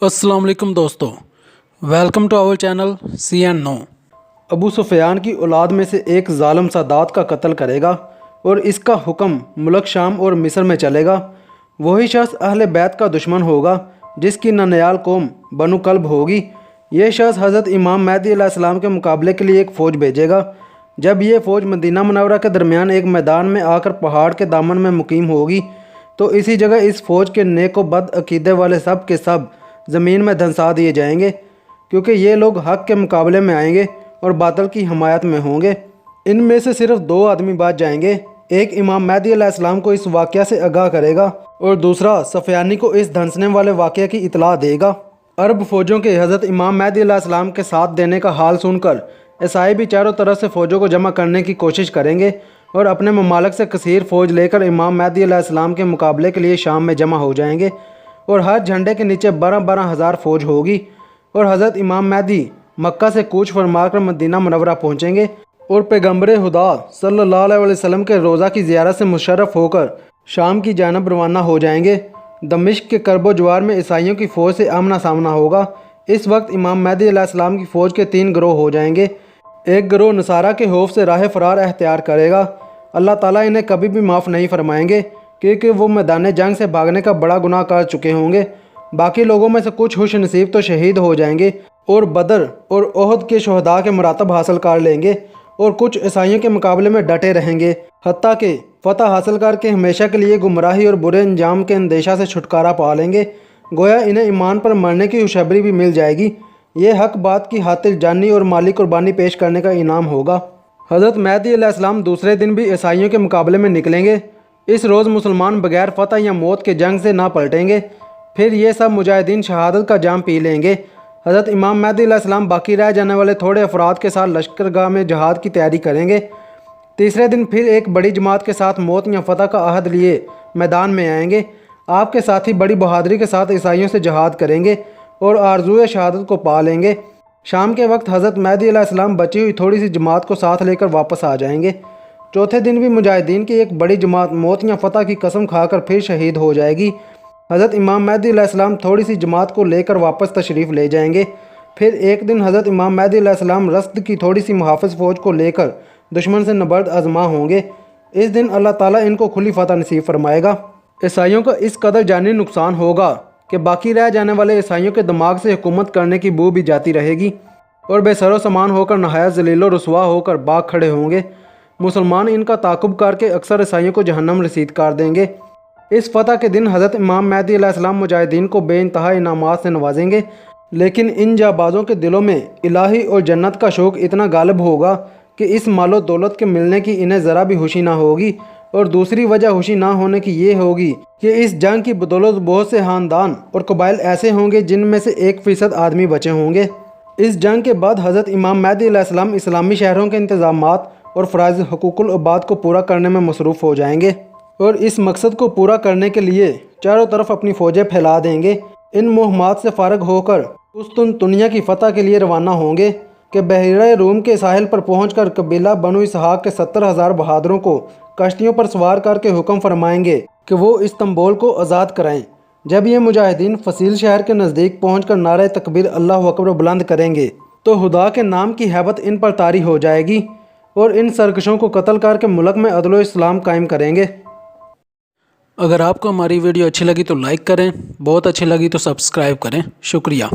अस्सलाम वालेकुम दोस्तों, welcome to our channel CN9। Abu Sufyan की औलाद में से एक ज़ालिम सादात का कत्ल करेगा और इसका हुक्म मुल्क शाम और मिस्र में चलेगा। वही शख्स अहले बैत का दुश्मन होगा जिसकी ननियाल कौम बनु कल्ब होगी। ये शख्स हज़रत इमाम महदी अलैहिस्सलाम के मुकाबले के लिए एक फ़ौज भेजेगा। जब ये फ़ौज मदीना मुनव्वरा के दरमियान एक मैदान में आकर पहाड़ के दामन में मुकीम होगी तो इसी जगह इस फ़ौज के नेक व बद अकीदे वाले सब के सब ज़मीन में धंसा दिए जाएंगे, क्योंकि ये लोग हक़ के मुकाबले में आएंगे और बातिल की हमायत में होंगे। इनमें से सिर्फ दो आदमी बच जाएंगे। एक इमाम महदी अलैहिस्सलाम को इस वाक़या से आगाह करेगा और दूसरा सफ़ियानी को इस धंसने वाले वाक़या की इतला देगा। अरब फ़ौजों के हज़रत इमाम महदी अलैहिस्सलाम के साथ देने का हाल सुनकर ईसाई भी चारों तरफ से फ़ौजों को जमा करने की कोशिश करेंगे और अपने ममालिक से कसीर फ़ौज लेकर इमाम महदी अलैहिस्सलाम के मुकाबले के लिए शाम में जमा हो जाएंगे और हर झंडे के नीचे 12-12 हज़ार फ़ौज होगी। और हज़रत इमाम महदी मक्का से कूच फरमा कर मदीना मुनव्वरा पहुँचेंगे और पैगम्बर खुदा सल्लल्लाहु अलैहि वसल्लम के रोज़ा की ज़ियारत से मुशर्रफ होकर शाम की जानब रवाना हो जाएंगे। दमिश्क के करबो जवार में ईसाइयों की फ़ौज से आमना सामना होगा। इस वक्त इमाम महदी अलैहिस्सलाम की फ़ौज के 3 गिरोह हो जाएंगे। एक गिरोह नसारा के खौफ से राह फ़रार अख्तियार करेगा। अल्लाह ताला इन्हें कभी भी माफ़ नहीं फरमाएंगे, क्योंकि वो मैदान जंग से भागने का बड़ा गुनाह कर चुके होंगे। बाकी लोगों में से कुछ खुश नसीब तो शहीद हो जाएंगे और बदर और ओहद के शहदा के मरातब हासिल कर लेंगे और कुछ ईसाइयों के मुकाबले में डटे रहेंगे, हत्ता कि फ़तह हासिल करके हमेशा के लिए गुमराही और बुरे अंजाम के अंदेशा से छुटकारा पा लेंगे। गोया इन्हें ईमान पर मरने की खुशखबरी भी मिल जाएगी। ये हक बात की खातिर जानी और माली कुर्बानी पेश करने का इनाम होगा। हज़रत महदी अलैहिस्सलाम दूसरे दिन भी ईसाइयों के मुकाबले में निकलेंगे। इस रोज़ मुसलमान बगैर फ़तह या मौत के जंग से ना पलटेंगे। फिर ये सब मुजाहिदीन शहादत का जाम पी लेंगे। हज़रत इमाम महदी अलैहिस्सलाम बाकी रह जाने वाले थोड़े अफराद के साथ लश्करगाह में जहाद की तैयारी करेंगे। तीसरे दिन फिर एक बड़ी जमात के साथ मौत या फ़तह का अहद लिए मैदान में आएंगे। आपके साथी बड़ी बहादुरी के साथ ईसाइयों से जहाद करेंगे और आरज़ूए शहादत को पा लेंगे। शाम के वक्त हज़रत महदी अलैहिस्सलाम बची हुई थोड़ी सी जमात को साथ लेकर वापस आ जाएंगे। चौथे दिन भी मुजाहिदीन की एक बड़ी जमात मौत या फ़तह की कसम खाकर फिर शहीद हो जाएगी। हज़रत इमाम महदी अलैहिस्सलाम थोड़ी सी जमात को लेकर वापस तशरीफ़ ले जाएंगे। फिर एक दिन हज़रत इमाम महदी अलैहिस्सलाम रस्द की थोड़ी सी मुहाफ़िज़ फ़ौज को लेकर दुश्मन से नबर्द आज़मा होंगे। इस दिन अल्लाह ताला इनको खुली फ़तह नसीब फरमाएगा। ईसाइयों का इस कदर जानी नुकसान होगा कि बाकी रह जाने वाले ईसाइयों के दिमाग से हुकूमत करने की बू भी जाती रहेगी और बेसरो सामान होकर नहायत ज़लीलो रसवा होकर बाग खड़े होंगे। मुसलमान इनका ताक़ुब करके अक्सर ईसाइयों को जहन्नम रसीद कर देंगे। इस फ़तह के दिन हज़रत इमाम महदी अलैहिस्सलाम मुजाहिदीन को बेइंतहा इनामात से नवाजेंगे, लेकिन इन जाबाज़ों के दिलों में इलाही और जन्नत का शौक़ इतना गालिब होगा कि इस मालो दौलत के मिलने की इन्हें ज़रा भी खुशी ना होगी। और दूसरी वजह खुशी ना होने की ये होगी कि इस जंग की बदौलत बहुत से ख़ानदान और कबाइल ऐसे होंगे जिनमें से 1% आदमी बचे होंगे। इस जंग के बाद हज़रत इमाम महदी अलैहिस्सलाम इस्लामी शहरों के इंतज़ामात और फ़राइज़ हुकूकुल इबाद को पूरा करने में मसरूफ़ हो जाएंगे और इस मकसद को पूरा करने के लिए चारों तरफ अपनी फ़ौजें फैला देंगे। इन मुहम्मात से फ़ारग होकर कुस्तुनतुनिया की फ़तह के लिए रवाना होंगे कि बहरा रूम के साहिल पर पहुंचकर कबीला बनु इसहाक के 70,000 बहादुरों को कश्तियों पर सवार करके हुक्म फरमाएंगे कि वो इस्तंबुल को आज़ाद कराएं। जब ये मुजाहिदीन फसील शहर के नज़दीक पहुंचकर नारे तकबीर अल्लाहु अकबर बुलंद करेंगे तो खुदा के नाम की हैबत इन पर तारी हो जाएगी और इन सरकशों को कत्ल करके मुल्क में अदल व इस्लाम कायम करेंगे। अगर आपको हमारी वीडियो अच्छी लगी तो लाइक करें, बहुत अच्छी लगी तो सब्सक्राइब करें। शुक्रिया।